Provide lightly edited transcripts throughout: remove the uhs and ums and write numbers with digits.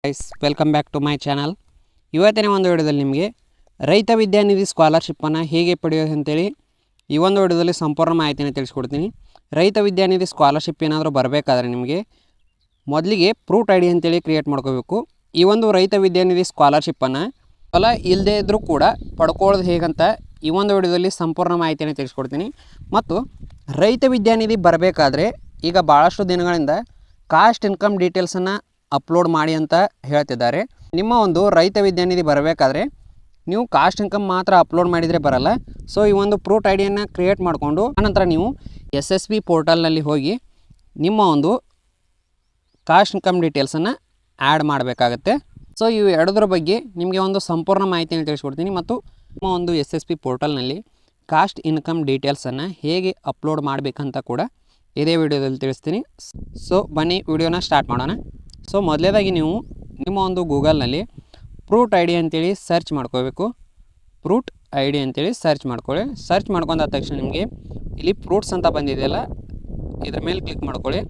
Guys welcome back to my channel. ಇವತ್ತಿನ ಒಂದು ವಿಡಿಯೋದಲ್ಲಿ ನಿಮಗೆ ರೈತ ವಿದ್ಯಾನಿಧಿ ಸ್ಕಾಲರ್ಶಿಪ್ಪನ್ನು ಹೇಗೆ ಪಡೆಯೋದು ಅಂತೇಳಿ ಈ ಒಂದು ವಿಡಿಯೋದಲ್ಲಿ ಸಂಪೂರ್ಣ ಮಾಹಿತಿನ ತಿಳಿಸ್ಕೊಡ್ತೀನಿ. ರೈತ ವಿದ್ಯಾನಿಧಿ ಸ್ಕಾಲರ್ಶಿಪ್ ಏನಾದರೂ ಬರಬೇಕಾದ್ರೆ ನಿಮಗೆ ಮೊದಲಿಗೆ ಪ್ರೂಟ್ ಐ ಡಿ ಅಂತೇಳಿ ಕ್ರಿಯೇಟ್ ಮಾಡ್ಕೋಬೇಕು. ಈ ಒಂದು ರೈತ ವಿದ್ಯಾನಿಧಿ ಸ್ಕಾಲರ್ಶಿಪ್ಪನ್ನು ಫಲ ಇಲ್ಲದೇ ಇದ್ದರೂ ಕೂಡ ಪಡ್ಕೊಳ್ಳೋದು ಹೇಗಂತ ಈ ಒಂದು ವಿಡಿಯೋದಲ್ಲಿ ಸಂಪೂರ್ಣ ಮಾಹಿತಿನ ತಿಳಿಸ್ಕೊಡ್ತೀನಿ. ಮತ್ತು ರೈತ ವಿದ್ಯಾನಿಧಿ ಬರಬೇಕಾದ್ರೆ ಈಗ ಭಾಳಷ್ಟು ದಿನಗಳಿಂದ ಕಾಸ್ಟ್ ಇನ್ಕಮ್ ಡೀಟೇಲ್ಸನ್ನು ಅಪ್ಲೋಡ್ ಮಾಡಿ ಅಂತ ಹೇಳ್ತಿದ್ದಾರೆ. ನಿಮ್ಮ ಒಂದು ರೈತ ವಿದ್ಯಾನಿಧಿ ಬರಬೇಕಾದ್ರೆ ನೀವು ಕಾಸ್ಟ್ ಇನ್ಕಮ್ ಮಾತ್ರ ಅಪ್ಲೋಡ್ ಮಾಡಿದರೆ ಬರಲ್ಲ. ಸೊ ಈ ಒಂದು ಪ್ರೂಟ್ ಐ ಡಿಯನ್ನು ಕ್ರಿಯೇಟ್ ಮಾಡಿಕೊಂಡು ಆನಂತರ ನೀವು SSB ಪೋರ್ಟಲ್ನಲ್ಲಿ ಹೋಗಿ ನಿಮ್ಮ ಒಂದು ಕಾಸ್ಟ್ ಇನ್ಕಮ್ ಡೀಟೇಲ್ಸನ್ನು ಆ್ಯಡ್ ಮಾಡಬೇಕಾಗತ್ತೆ. ಸೊ ಇವು ಎರಡರ ಬಗ್ಗೆ ನಿಮಗೆ ಒಂದು ಸಂಪೂರ್ಣ ಮಾಹಿತಿಯನ್ನು ತಿಳಿಸ್ಕೊಡ್ತೀನಿ. ಮತ್ತು ನಿಮ್ಮ ಒಂದು SSB ಪೋರ್ಟಲ್ನಲ್ಲಿ ಕಾಸ್ಟ್ ಇನ್ಕಮ್ ಡೀಟೇಲ್ಸನ್ನು ಹೇಗೆ ಅಪ್ಲೋಡ್ ಮಾಡಬೇಕಂತ ಕೂಡ ಇದೇ ವಿಡಿಯೋದಲ್ಲಿ ತಿಳಿಸ್ತೀನಿ. ಸೊ ಬನ್ನಿ ವಿಡಿಯೋನ ಸ್ಟಾರ್ಟ್ ಮಾಡೋಣ. ಸೊ ಮೊದಲೇದಾಗಿ ನೀವು ನಿಮ್ಮ ಒಂದು ಗೂಗಲ್ನಲ್ಲಿ ಪ್ರೂಟ್ ಐ ಡಿ ಅಂತೇಳಿ ಸರ್ಚ್ ಮಾಡ್ಕೋಬೇಕು. ಪ್ರೂಟ್ ಐ ಡಿ ಅಂತೇಳಿ ಸರ್ಚ್ ಮಾಡ್ಕೊಳ್ಳಿ. ಸರ್ಚ್ ಮಾಡ್ಕೊಂಡಾದ ತಕ್ಷಣ ನಿಮಗೆ ಇಲ್ಲಿ ಪ್ರೂಟ್ಸ್ ಅಂತ ಬಂದಿದೆಯಲ್ಲ, ಇದ್ರ ಮೇಲೆ ಕ್ಲಿಕ್ ಮಾಡ್ಕೊಳ್ಳಿ.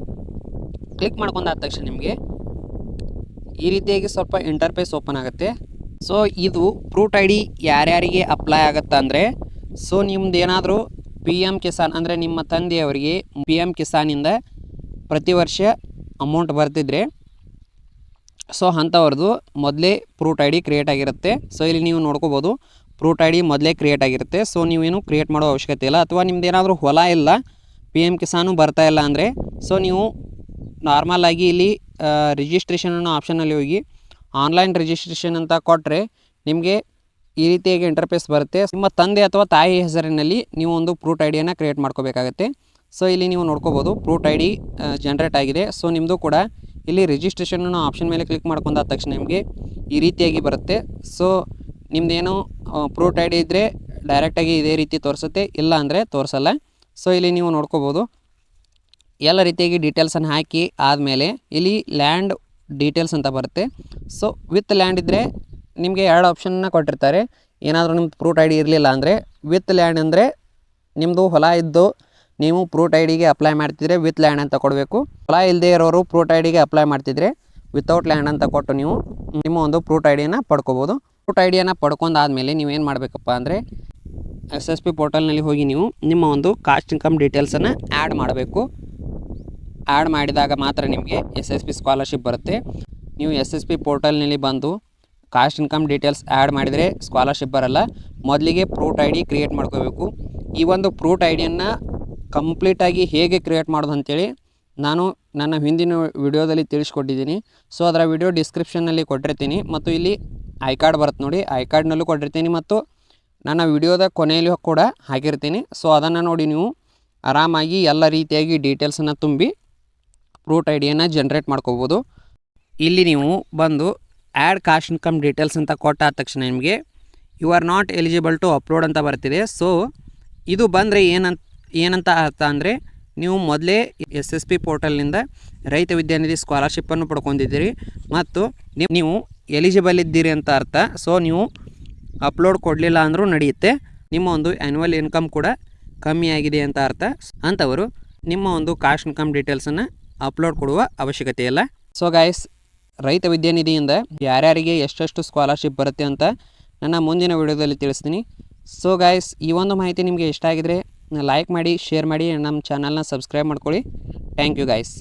ಕ್ಲಿಕ್ ಮಾಡ್ಕೊಂಡಾದ ತಕ್ಷಣ ನಿಮಗೆ ಈ ರೀತಿಯಾಗಿ ಸ್ವಲ್ಪ ಇಂಟರ್ಫೇಸ್ ಓಪನ್ ಆಗುತ್ತೆ. ಸೊ ಇದು ಪ್ರೂಟ್ ಐ ಡಿ ಯಾರ್ಯಾರಿಗೆ ಅಪ್ಲೈ ಆಗುತ್ತೆ ಅಂದರೆ, ಸೊ ನಿಮ್ದು ಏನಾದರೂ PM ಕಿಸಾನ್ ಅಂದರೆ ನಿಮ್ಮ ತಂದೆಯವರಿಗೆ PM ಕಿಸಾನಿಂದ ಪ್ರತಿ ವರ್ಷ ಅಮೌಂಟ್ ಬರ್ತಿದ್ರೆ ಸೊ ಅಂಥವ್ರದ್ದು ಮೊದಲೇ ಪ್ರೂಟ್ ಐ ಡಿ ಕ್ರಿಯೇಟ್ ಆಗಿರುತ್ತೆ. ಸೊ ಇಲ್ಲಿ ನೀವು ನೋಡ್ಕೋಬೋದು ಪ್ರೂಟ್ ಐ ಡಿ ಮೊದಲೇ ಕ್ರಿಯೇಟ್ ಆಗಿರುತ್ತೆ. ಸೊ ನೀವೇನು ಕ್ರಿಯೇಟ್ ಮಾಡೋ ಅವಶ್ಯಕತೆ ಇಲ್ಲ. ಅಥವಾ ನಿಮ್ದು ಏನಾದರೂ ಹೊಲ ಇಲ್ಲ, PM ಕಿಸಾನು ಬರ್ತಾ ಇಲ್ಲ ಅಂದರೆ ಸೊ ನೀವು ನಾರ್ಮಲಾಗಿ ಇಲ್ಲಿ ರಿಜಿಸ್ಟ್ರೇಷನ್ ಅನ್ನೋ ಆಪ್ಷನಲ್ಲಿ ಹೋಗಿ ಆನ್ಲೈನ್ ರಿಜಿಸ್ಟ್ರೇಷನ್ ಅಂತ ಕೊಟ್ಟರೆ ನಿಮಗೆ ಈ ರೀತಿಯಾಗಿ ಇಂಟರ್ಫೇಸ್ ಬರುತ್ತೆ. ನಿಮ್ಮ ತಂದೆ ಅಥವಾ ತಾಯಿ ಹೆಸರಿನಲ್ಲಿ ನೀವು ಒಂದು ಪ್ರೂಟ್ ಐ ಡಿಯನ್ನು ಕ್ರಿಯೇಟ್ ಮಾಡ್ಕೋಬೇಕಾಗತ್ತೆ. ಸೊ ಇಲ್ಲಿ ನೀವು ನೋಡ್ಕೋಬೋದು ಪ್ರೂಟ್ ಐ ಡಿ ಜನ್ರೇಟ್ ಆಗಿದೆ. ಸೊ ನಿಮ್ಮದು ಕೂಡ ಇಲ್ಲಿ ರಿಜಿಸ್ಟ್ರೇಷನ್ ಅನ್ನೋ ಆಪ್ಷನ್ ಮೇಲೆ ಕ್ಲಿಕ್ ಮಾಡ್ಕೊಂಡಾದ ತಕ್ಷಣ ನಿಮಗೆ ಈ ರೀತಿಯಾಗಿ ಬರುತ್ತೆ. ಸೊ ನಿಮ್ಮದೇನು ಪ್ರೂಟ್ ಐ ಡಿ ಇದ್ದರೆ ಡೈರೆಕ್ಟಾಗಿ ಇದೇ ರೀತಿ ತೋರಿಸುತ್ತೆ, ಇಲ್ಲ ಅಂದರೆ ತೋರಿಸಲ್ಲ. ಸೊ ಇಲ್ಲಿ ನೀವು ನೋಡ್ಕೋಬೋದು ಎಲ್ಲ ರೀತಿಯಾಗಿ ಡೀಟೇಲ್ಸನ್ನು ಹಾಕಿ ಆದಮೇಲೆ ಇಲ್ಲಿ ಲ್ಯಾಂಡ್ ಡೀಟೇಲ್ಸ್ ಅಂತ ಬರುತ್ತೆ. ಸೊ ವಿತ್ ಲ್ಯಾಂಡ್ ಇದ್ದರೆ ನಿಮಗೆ ಎರಡು ಆಪ್ಷನ್ನ ಕೊಟ್ಟಿರ್ತಾರೆ. ಏನಾದರೂ ನಿಮ್ದು ಪ್ರೂಟ್ ಐ ಡಿ ಇರಲಿಲ್ಲ ಅಂದರೆ ವಿತ್ ಲ್ಯಾಂಡ್ ಅಂದರೆ ನಿಮ್ಮದು ಹೊಲ ಇದ್ದು ನೀವು ಪ್ರೂಟ್ ಐ ಡಿಗೆ ಅಪ್ಲೈ ಮಾಡ್ತಿದ್ರೆ ವಿತ್ ಲ್ಯಾಂಡ್ ಅಂತ ಕೊಡಬೇಕು. ಹೊಲ ಇಲ್ಲದೆ ಇರೋರು ಪ್ರೂಟ್ ಐ ಡಿಗೆ ಅಪ್ಲೈ ಮಾಡ್ತಿದ್ರೆ ವಿತೌಟ್ ಲ್ಯಾಂಡ್ ಅಂತ ಕೊಟ್ಟು ನೀವು ನಿಮ್ಮ ಒಂದು ಪ್ರೂಟ್ ಐ ಡಿಯನ್ನು ಪಡ್ಕೋಬೋದು. ಪ್ರೂಟ್ ಐ ಡಿಯನ್ನು ಪಡ್ಕೊಂಡಾದಮೇಲೆ ನೀವೇನು ಮಾಡಬೇಕಪ್ಪ ಅಂದರೆ SSB ಪೋರ್ಟಲ್ನಲ್ಲಿ ಹೋಗಿ ನೀವು ನಿಮ್ಮ ಒಂದು ಕಾಸ್ಟ್ ಇನ್ಕಮ್ ಡೀಟೇಲ್ಸನ್ನು ಆ್ಯಡ್ ಮಾಡಬೇಕು. ಆ್ಯಡ್ ಮಾಡಿದಾಗ ಮಾತ್ರ ನಿಮಗೆ SSB ಸ್ಕಾಲರ್ಶಿಪ್ ಬರುತ್ತೆ. ನೀವು SSB ಪೋರ್ಟಲ್ನಲ್ಲಿ ಬಂದು ಕಾಸ್ಟ್ ಇನ್ಕಮ್ ಡೀಟೇಲ್ಸ್ ಆ್ಯಡ್ ಮಾಡಿದರೆ ಸ್ಕಾಲರ್ಶಿಪ್ ಬರಲ್ಲ. ಮೊದಲಿಗೆ ಪ್ರೂಟ್ ಐ ಡಿ ಕ್ರಿಯೇಟ್ ಮಾಡ್ಕೋಬೇಕು. ಈ ಒಂದು ಪ್ರೂಟ್ ಐ ಡಿಯನ್ನು ಕಂಪ್ಲೀಟಾಗಿ ಹೇಗೆ ಕ್ರಿಯೇಟ್ ಮಾಡೋದು ಅಂಥೇಳಿ ನಾನು ನನ್ನ ಹಿಂದಿನ ವಿಡಿಯೋದಲ್ಲಿ ತಿಳಿಸ್ಕೊಟ್ಟಿದ್ದೀನಿ. ಸೊ ಅದರ ವಿಡಿಯೋ ಡಿಸ್ಕ್ರಿಪ್ಷನ್ನಲ್ಲಿ ಕೊಟ್ಟಿರ್ತೀನಿ ಮತ್ತು ಇಲ್ಲಿ ಐ ಕಾರ್ಡ್ ಬರುತ್ತೆ ನೋಡಿ, ಐ ಕಾರ್ಡ್ನಲ್ಲೂ ಕೊಟ್ಟಿರ್ತೀನಿ ಮತ್ತು ನನ್ನ ವಿಡಿಯೋದ ಕೊನೆಯಲ್ಲೂ ಕೂಡ ಹಾಕಿರ್ತೀನಿ. ಸೊ ಅದನ್ನು ನೋಡಿ ನೀವು ಆರಾಮಾಗಿ ಎಲ್ಲ ರೀತಿಯಾಗಿ ಡೀಟೇಲ್ಸನ್ನು ತುಂಬಿ ಪ್ರೂಟ್ ಐ ಡಿಯನ್ನು ಜನ್ರೇಟ್ ಮಾಡ್ಕೋಬೋದು. ಇಲ್ಲಿ ನೀವು ಬಂದು ಆ್ಯಡ್ ಕಾಸ್ಟ್ ಇನ್ಕಮ್ ಡೀಟೇಲ್ಸ್ ಅಂತ ಕೊಟ್ಟಾದ ತಕ್ಷಣ ನಿಮಗೆ you are not eligible to upload ಅಂತ ಬರ್ತಿದೆ. ಸೊ ಇದು ಬಂದರೆ ಏನಂತ ಅರ್ಥ ಅಂದರೆ ನೀವು ಮೊದಲೇ SSB ಪೋರ್ಟಲ್ನಿಂದ ರೈತ ವಿದ್ಯಾನಿಧಿ ಸ್ಕಾಲರ್ಶಿಪ್ಪನ್ನು ಪಡ್ಕೊಂಡಿದ್ದೀರಿ ಮತ್ತು ನೀವು ಎಲಿಜಿಬಲ್ ಇದ್ದೀರಿ ಅಂತ ಅರ್ಥ. ಸೊ ನೀವು ಅಪ್ಲೋಡ್ ಕೊಡಲಿಲ್ಲ ಅಂದರೂ ನಡೆಯುತ್ತೆ. ನಿಮ್ಮ ಒಂದು ಆ್ಯನ್ಯುವಲ್ ಇನ್ಕಮ್ ಕೂಡ ಕಮ್ಮಿ ಆಗಿದೆ ಅಂತ ಅರ್ಥ. ಅಂಥವರು ನಿಮ್ಮ ಒಂದು ಕಾಸ್ಟ್ ಇನ್ಕಮ್ ಡೀಟೇಲ್ಸನ್ನು ಅಪ್ಲೋಡ್ ಕೊಡುವ ಅವಶ್ಯಕತೆ ಇಲ್ಲ. ಸೊ ಗೈಸ್, ರೈತ ವಿದ್ಯಾನಿಧಿಯಿಂದ ಯಾರ್ಯಾರಿಗೆ ಎಷ್ಟೆಷ್ಟು ಸ್ಕಾಲರ್ಶಿಪ್ ಬರುತ್ತೆ ಅಂತ ನನ್ನ ಮುಂದಿನ ವಿಡಿಯೋದಲ್ಲಿ ತಿಳಿಸ್ತೀನಿ. ಸೊ ಗೈಸ್, ಈ ಒಂದು ಮಾಹಿತಿ ನಿಮಗೆ ಇಷ್ಟ ಆಗಿದರೆ ಲೈಕ್ ಮಾಡಿ, ಶೇರ್ ಮಾಡಿ, ನಮ್ಮ ಚಾನಲ್ನ ಸಬ್ಸ್ಕ್ರೈಬ್ ಮಾಡ್ಕೊಳ್ಳಿ. Thank you guys.